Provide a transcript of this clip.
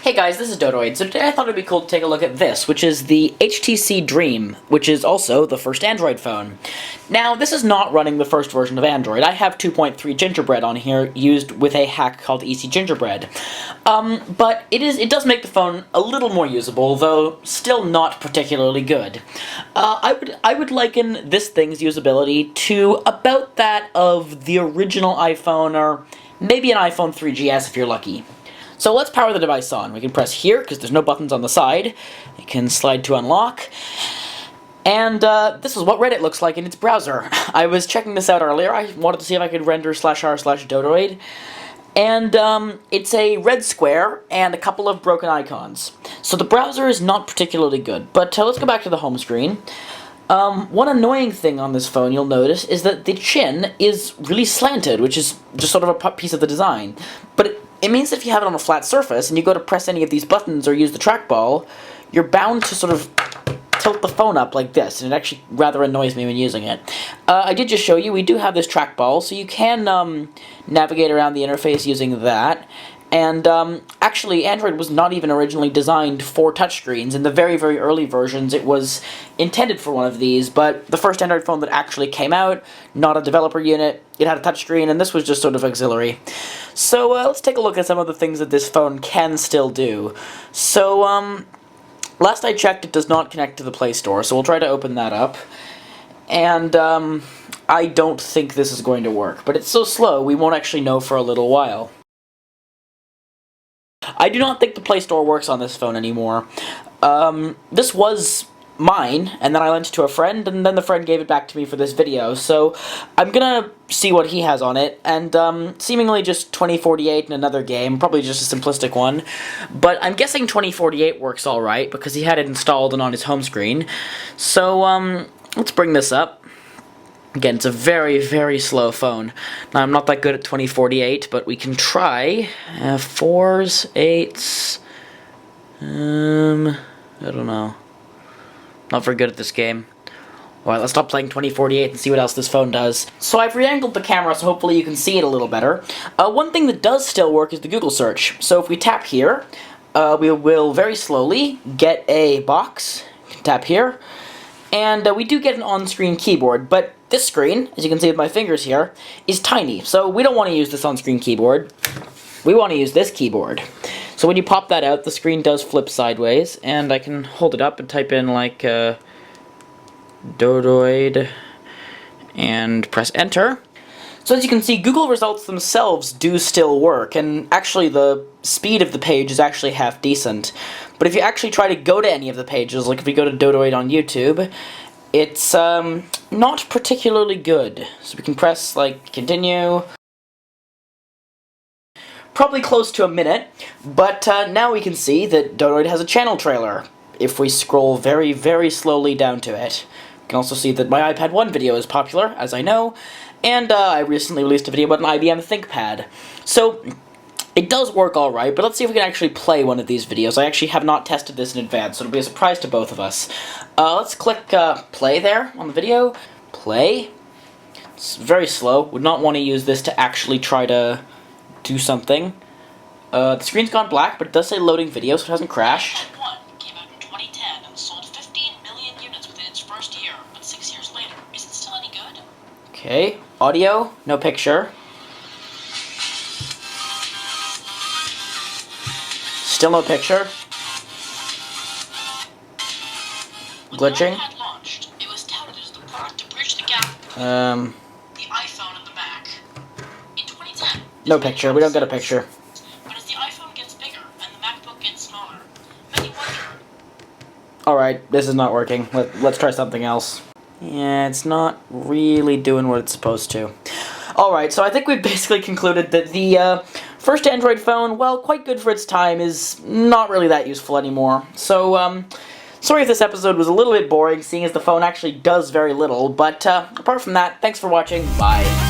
Hey guys, this is Dodoid. So today I thought it'd be cool to take a look at this, which is the HTC Dream, which is also the first Android phone. Now, this is not running the first version of Android. I have 2.3 Gingerbread on here, used with a hack called EC Gingerbread. But it does make the phone a little more usable, though still not particularly good. I would liken this thing's usability to about that of the original iPhone, or maybe an iPhone 3GS if you're lucky. So let's power the device on. We can press here, because there's no buttons on the side. You can slide to unlock. And this is what Reddit looks like in its browser. I was checking this out earlier. I wanted to see if I could render /r/Dodoid. And it's a red square and a couple of broken icons. So the browser is not particularly good. But let's go back to the home screen. One annoying thing on this phone you'll notice is that the chin is really slanted, which is just sort of a piece of the design. But it means that if you have it on a flat surface and you go to press any of these buttons or use the trackball, you're bound to sort of tilt the phone up like this, and it actually rather annoys me when using it. I did just show you, we do have this trackball, so you can navigate around the interface using that. And actually, Android was not even originally designed for touchscreens. In the very, very early versions, it was intended for one of these, but the first Android phone that actually came out, not a developer unit, it had a touchscreen, and this was just sort of auxiliary. So let's take a look at some of the things that this phone can still do. So, last I checked, it does not connect to the Play Store, so we'll try to open that up. And I don't think this is going to work, but it's so slow, we won't actually know for a little while. I do not think the Play Store works on this phone anymore. This was mine, and then I lent it to a friend, and then the friend gave it back to me for this video, so I'm gonna see what he has on it, and seemingly just 2048 and another game, probably just a simplistic one, but I'm guessing 2048 works alright, because he had it installed and on his home screen. So, let's bring this up. Again, it's a very, very slow phone. Now, I'm not that good at 2048, but we can try 4s, 8s, I don't know. Not very good at this game. Alright, let's stop playing 2048 and see what else this phone does. So I've re-angled the camera, so hopefully you can see it a little better. One thing that does still work is the Google search. So if we tap here, we will very slowly get a box. Tap here. And we do get an on-screen keyboard, but this screen, as you can see with my fingers here, is tiny. So we don't want to use this on-screen keyboard. We want to use this keyboard. So when you pop that out, the screen does flip sideways, and I can hold it up and type in like Dodoid and press enter. So as you can see, Google results themselves do still work, and actually the speed of the page is actually half decent. But if you actually try to go to any of the pages, like if we go to Dodoid on YouTube, it's not particularly good. So we can press like continue. Probably close to a minute, but now we can see that Dodoid has a channel trailer. If we scroll very, very slowly down to it. You can also see that my iPad 1 video is popular, as I know, and I recently released a video about an IBM ThinkPad. So it does work alright, but let's see if we can actually play one of these videos. I actually have not tested this in advance, so it'll be a surprise to both of us. Let's click play there on the video. Play. It's very slow. Would not want to use this to actually try to do something. The screen's gone black, but it does say loading video, so it hasn't crashed. iPad 1 came out in 2010 and sold 15 million units within its first year, but 6 years later, is it still any good? Okay, audio, no picture. Still no picture. Glitching. When the iPad launched, it was touted as the product to bridge the gap between the iPhone and the Mac. In 2010, no picture. We don't get a picture. But as the iPhone gets bigger and the MacBook gets smaller, many wonder. Alright, this is not working. Let's try something else. Yeah, it's not really doing what it's supposed to. Alright, so I think we've basically concluded that the first Android phone, well, quite good for its time, is not really that useful anymore. So, sorry if this episode was a little bit boring, seeing as the phone actually does very little, but apart from that, thanks for watching, bye.